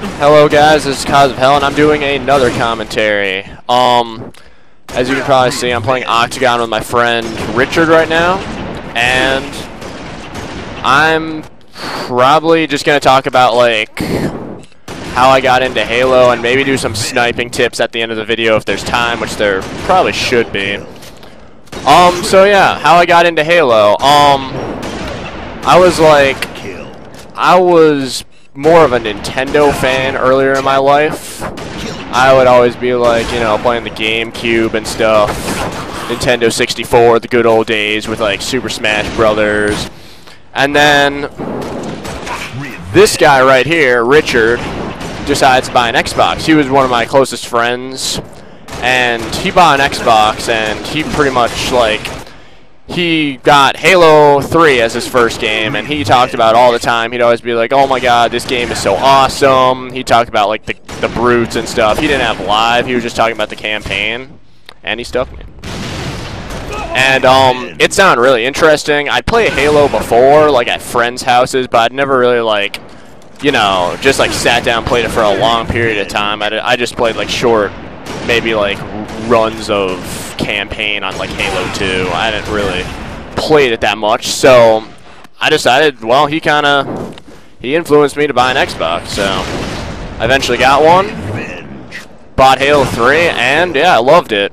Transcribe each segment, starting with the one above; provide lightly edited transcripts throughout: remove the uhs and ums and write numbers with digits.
Hello guys, this is Causeofhell and I'm doing another commentary. As you can probably see, I'm playing Octagon with my friend Richard right now, and I'm probably just gonna talk about like how I got into Halo and maybe do some sniping tips at the end of the video if there's time, which there probably should be. So yeah, how I got into Halo. I was more of a Nintendo fan earlier in my life. I would always be like, you know, playing the GameCube and stuff. Nintendo 64, the good old days with like Super Smash Brothers. And then this guy right here, Richard, decides to buy an Xbox. He was one of my closest friends, and he bought an Xbox, and he pretty much like, he got Halo 3 as his first game, and he talked about all the time. He'd always be like, oh my god, this game is so awesome. He talked about like the brutes and stuff. He didn't have live, he was just talking about the campaign, and he stuck me. And it sounded really interesting. I'd play Halo before, like at friends' houses, but I'd never really like, you know, just like sat down and played it for a long period of time. I just played like short, maybe like runs of campaign on like Halo 2. I hadn't really played it that much, so I decided, well, he influenced me to buy an Xbox, so I eventually got one, bought Halo 3, and yeah, I loved it.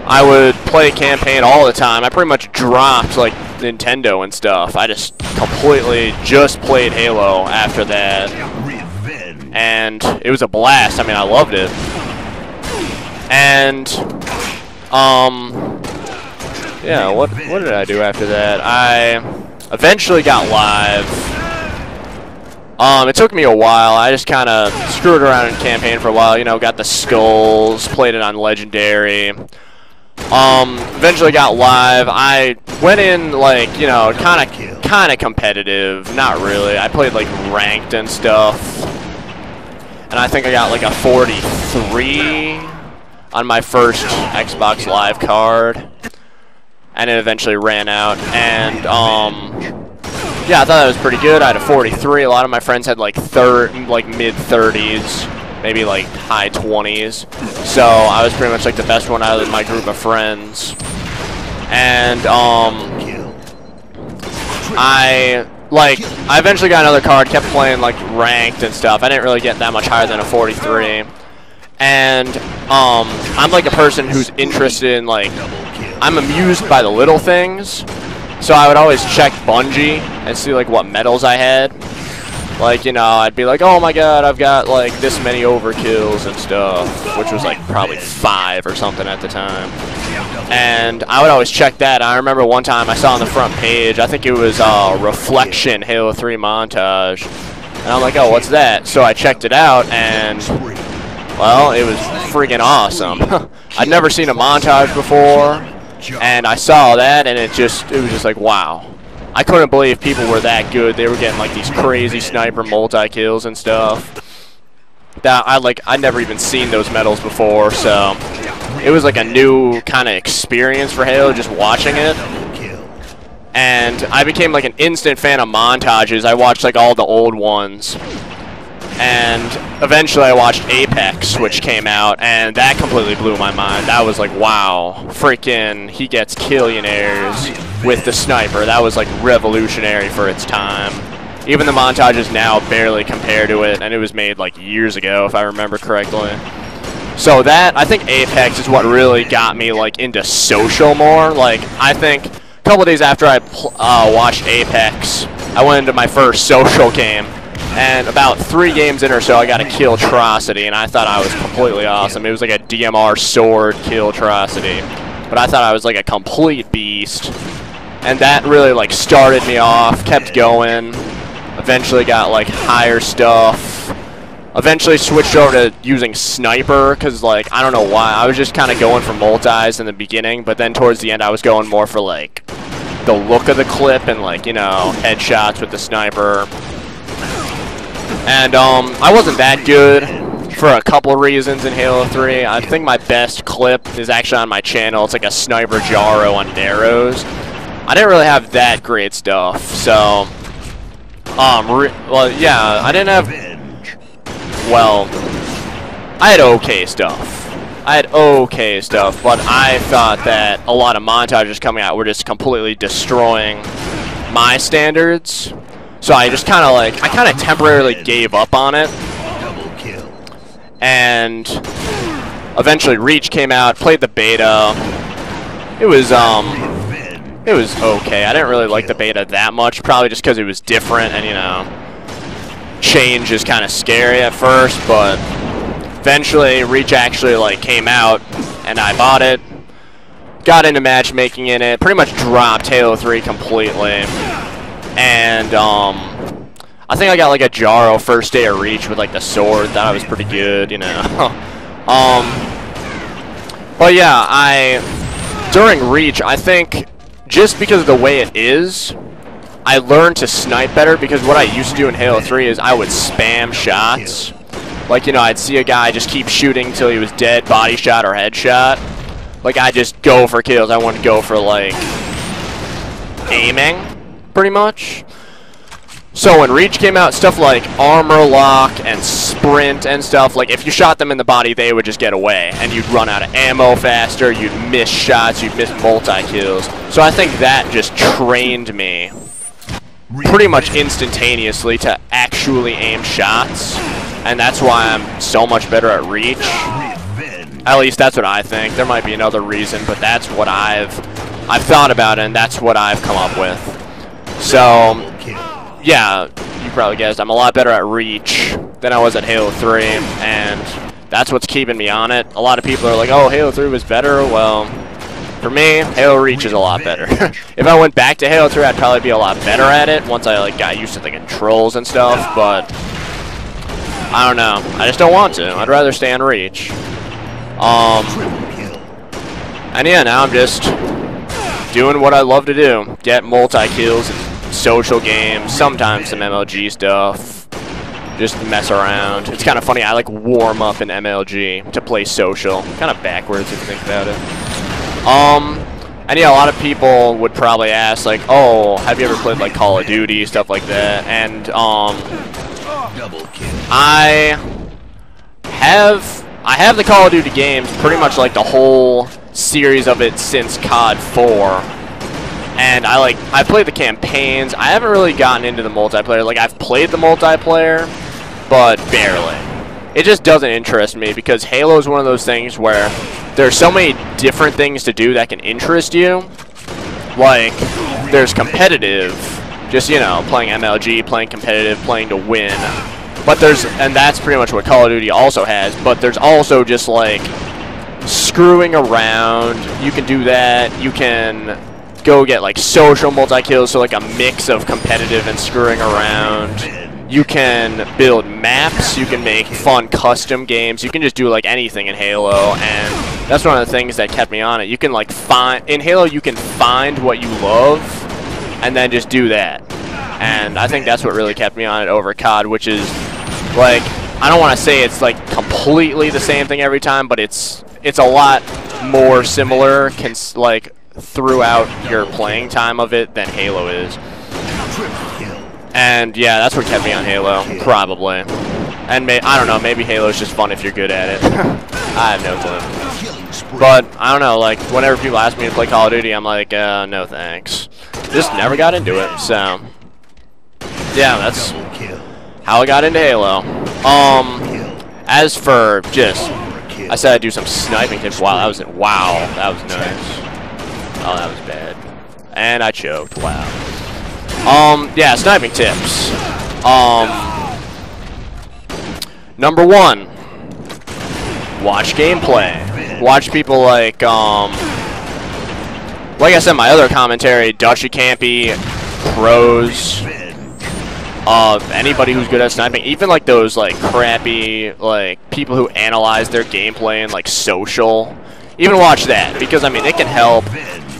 I would play campaign all the time. I pretty much dropped like Nintendo and stuff. I just completely just played Halo after that, and it was a blast. I mean, I loved it. And yeah, what did I do after that? I eventually got live. It took me a while. I just kind of screwed around in campaign for a while, you know, got the skulls, played it on Legendary. Eventually got live. I went in like, you know, kind of competitive, not really. I played like ranked and stuff, and I think I got like a 43 on my first Xbox Live card, and it eventually ran out. And yeah, I thought that was pretty good. I had a 43. A lot of my friends had like mid 30s, maybe like high 20s. So I was pretty much like the best one out of my group of friends. And I eventually got another card, kept playing like ranked and stuff. I didn't really get that much higher than a 43. And I'm like a person who's interested in like, I'm amused by the little things. So I would always check Bungie and see like what medals I had. Like, you know, I'd be like, oh my god, I've got like this many overkills and stuff, which was like probably 5 or something at the time. And I would always check that. I remember one time I saw on the front page, I think it was Reflection Halo 3 montage. And I'm like, oh, what's that? So I checked it out, and well, it was freaking awesome. I'd never seen a montage before, and I saw that, and it was just like, wow. I couldn't believe people were that good. They were getting like these crazy sniper multi-kills and stuff. That I'd never even seen those medals before, so it was like a new kind of experience for Halo, just watching it. And I became like an instant fan of montages. I watched like all the old ones. And eventually I watched Apex, which came out, and that completely blew my mind. That was like, wow, freaking, he gets killionaires with the sniper. That was like revolutionary for its time. Even the montages now barely compare to it, and it was made like years ago, if I remember correctly. So that, I think Apex is what really got me like into social more. Like, I think a couple days after I watched Apex, I went into my first social game. And about 3 games in or so, I got a Killtrocity, and I thought I was completely awesome. It was like a DMR sword Killtrocity, but I thought I was like a complete beast. And that really like started me off, kept going. Eventually got like higher stuff. Eventually switched over to using Sniper, because like, I don't know why. I was just kind of going for multis in the beginning, but then towards the end I was going more for like the look of the clip and like, you know, headshots with the Sniper. And I wasn't that good for a couple reasons in Halo 3. I think my best clip is actually on my channel. It's like a Sniper Jaro on Narrows. I didn't really have that great stuff, so Well, yeah, I didn't have. Well, I had okay stuff. But I thought that a lot of montages coming out were just completely destroying my standards. So I just kind of I kind of temporarily gave up on it. And eventually Reach came out, played the beta. It was okay. I didn't really like the beta that much, probably just because it was different and, you know, change is kind of scary at first, but eventually Reach actually came out and I bought it. Got into matchmaking in it, pretty much dropped Halo 3 completely. And I think I got a Jaro first day of Reach with the sword. Thought it was pretty good, you know. But yeah, during Reach, I think just because of the way it is, I learned to snipe better, because what I used to do in Halo 3 is I would spam shots. You know, I'd see a guy just keep shooting until he was dead, body shot or headshot. I'd just go for kills. I wouldn't go for, aiming, pretty much. So when Reach came out, stuff like armor lock and sprint and stuff, if you shot them in the body, they would just get away, and you'd run out of ammo faster, you'd miss shots, you'd miss multi-kills. So I think that just trained me pretty much instantaneously to actually aim shots, and that's why I'm so much better at Reach. At least that's what I think. There might be another reason, but that's what I've thought about it, and that's what I've come up with. So yeah, you probably guessed, I'm a lot better at Reach than I was at Halo 3, and that's what's keeping me on it. A lot of people are like, oh, Halo 3 was better. Well, for me, Halo Reach is a lot better. If I went back to Halo 3, I'd probably be a lot better at it once I got used to the controls and stuff, but I don't know. I just don't want to. I'd rather stay on Reach. And yeah, now I'm just doing what I love to do. Get multi-kills and social games, sometimes some MLG stuff, just mess around. It's kind of funny, I warm up in MLG to play social. Kind of backwards if you think about it. And yeah, a lot of people would probably ask, oh, have you ever played Call of Duty, stuff like that, and I have the Call of Duty games, pretty much the whole series of it since COD 4. And I played the campaigns. I haven't really gotten into the multiplayer. I've played the multiplayer, but barely. It just doesn't interest me, because Halo is one of those things where there's so many different things to do that can interest you. There's competitive, just, you know, playing MLG, playing competitive, playing to win. But and that's pretty much what Call of Duty also has, but there's also just screwing around. You can do that. You can go get social multi-kills, so a mix of competitive and screwing around. You can build maps, you can make fun custom games, you can just do anything in Halo, and that's one of the things that kept me on it. You can in Halo you can find what you love and then just do that. And I think that's what really kept me on it over COD, which is I don't want to say it's completely the same thing every time, but it's a lot more similar throughout your playing time of it than Halo is. And yeah, that's what kept me on Halo, probably. And I don't know, maybe Halo's just fun if you're good at it. I have no clue. But I don't know, whenever people ask me to play Call of Duty, I'm no thanks. Just never got into it, so yeah, that's how I got into Halo. As for I said I'd do some sniping tips. Wow, that was nice. Oh, that was bad. And I choked. Wow. Yeah, sniping tips. Number 1, watch gameplay. Watch people like I said in my other commentary, Dutchy Campy, pros, anybody who's good at sniping, even those crappy people who analyze their gameplay in social. Even watch that, because I mean it can help.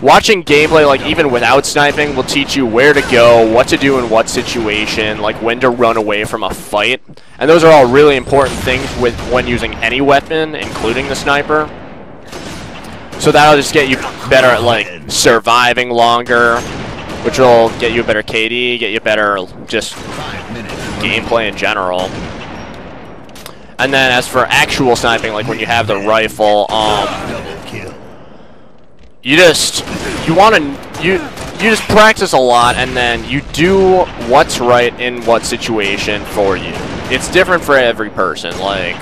Watching gameplay even without sniping will teach you where to go, what to do in what situation, when to run away from a fight. And those are all really important things when using any weapon, including the sniper. So that'll just get you better at surviving longer, which will get you a better KD, get you better just gameplay in general. And then as for actual sniping, like when you have the rifle, you just practice a lot, and then you do what's right in what situation for you. It's different for every person. Like,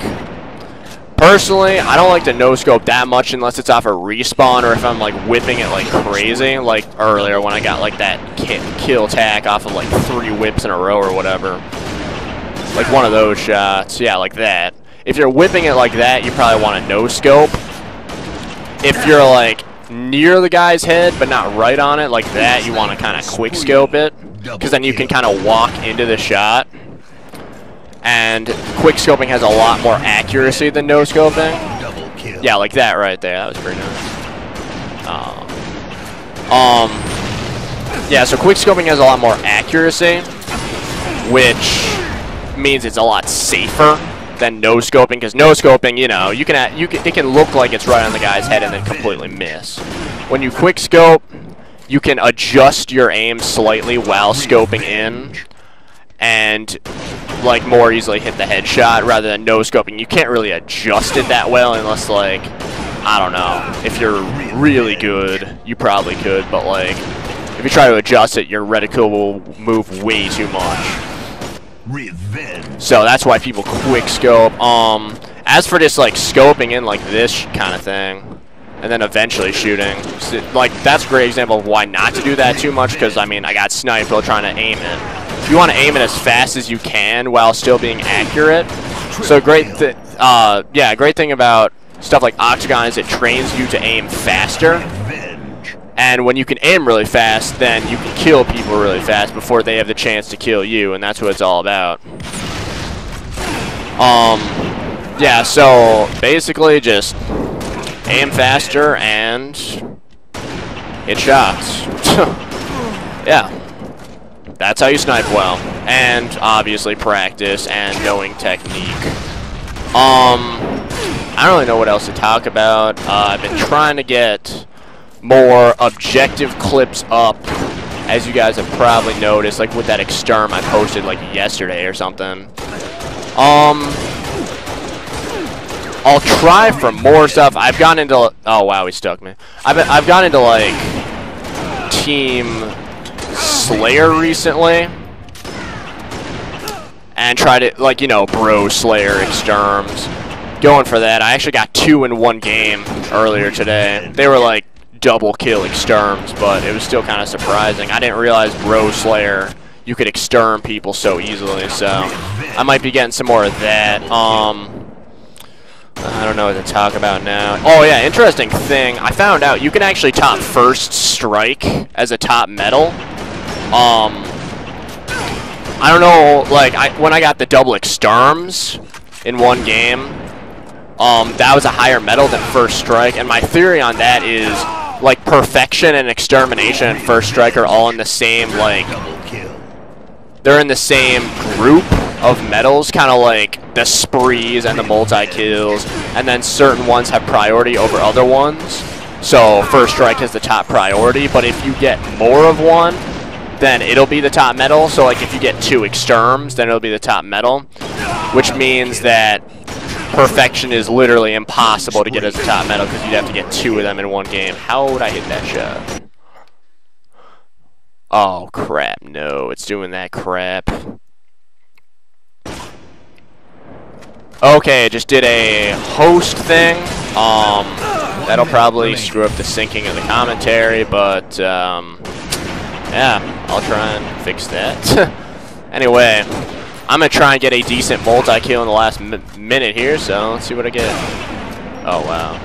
personally, I don't like to no-scope that much unless it's off a respawn or if I'm like whipping it like crazy, like earlier when I got like that kill tack off of like 3 whips in a row or whatever. Like one of those shots, yeah, like that. If you're whipping it like that, you probably want to no-scope. If you're like near the guy's head but not right on it like that, you want to kind of quick scope it, because then you can kind of walk into the shot. And quick scoping has a lot more accuracy than no scoping. Yeah, like that right there. That was pretty nice. Yeah, so quick scoping has a lot more accuracy, which means it's a lot safer than no scoping. Because no scoping, you know, it can look like it's right on the guy's head and then completely miss. When you quick scope, you can adjust your aim slightly while scoping in, and like more easily hit the headshot rather than no scoping. You can't really adjust it that well unless, like, I don't know, if you're really good, you probably could, but like if you try to adjust it, your reticle will move way too much. So that's why people quick scope. As for just like scoping in like this kind of thing and then eventually shooting, like that's a great example of why not to do that too much, because I mean I got sniped while trying to aim it. You want to aim it as fast as you can while still being accurate. So great thing about stuff like Octagon is it trains you to aim faster. And when you can aim really fast, then you can kill people really fast before they have the chance to kill you, and that's what it's all about. Yeah, so basically just aim faster and hit shots. Yeah. That's how you snipe well, and obviously practice and knowing technique. I don't really know what else to talk about. I've been trying to get more objective clips up, as you guys have probably noticed, like with that exterm I posted like yesterday or something. I'll try for more stuff. I've gone into, oh wow, he stuck me. I've gone into like Team Slayer recently and tried it, like, you know, bro Slayer exterms, going for that. I actually got 2 in one game earlier today. They were like double kill exterms, but it was still kind of surprising. I didn't realize bro Slayer you could exterm people so easily, so I might be getting some more of that. I don't know what to talk about now. Oh yeah, interesting thing, I found out you can actually top first strike as a top medal. I don't know, like, when I got the double exterms in one game, that was a higher medal than first strike, and my theory on that is, like, perfection and extermination and first strike are all in the same, like, they're in the same group of medals, kind of like the sprees and the multi-kills, and then certain ones have priority over other ones. So first strike is the top priority, but if you get more of one, then it'll be the top medal. So like if you get 2 exterms, then it'll be the top medal, which means that perfection is literally impossible to get as a top medal because you'd have to get 2 of them in one game. How would I hit that shot? Oh crap, no, it's doing that crap. Okay, just did a host thing. That'll probably screw up the syncing of the commentary, but yeah, I'll try and fix that. Anyway, I'm gonna try and get a decent multi-kill in the last minute here, so let's see what I get. Oh wow.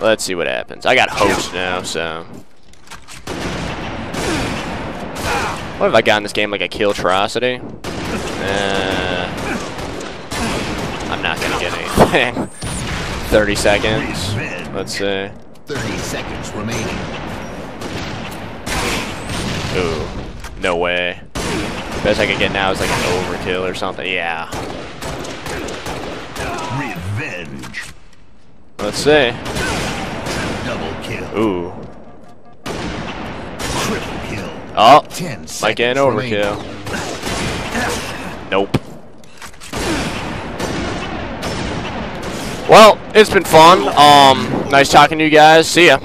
Let's see what happens. I got host now, so. What have I got in this game? Like a Killtrocity? I'm not gonna get anything. 30 seconds. Let's see. 30 seconds remaining. Ooh, no way. Best I can get now is like an overkill or something. Yeah. Revenge. Let's see. Double kill. Ooh. Oh, 10 might get an seconds remaining. overkill. Nope. Well, it's been fun. Nice talking to you guys. See ya.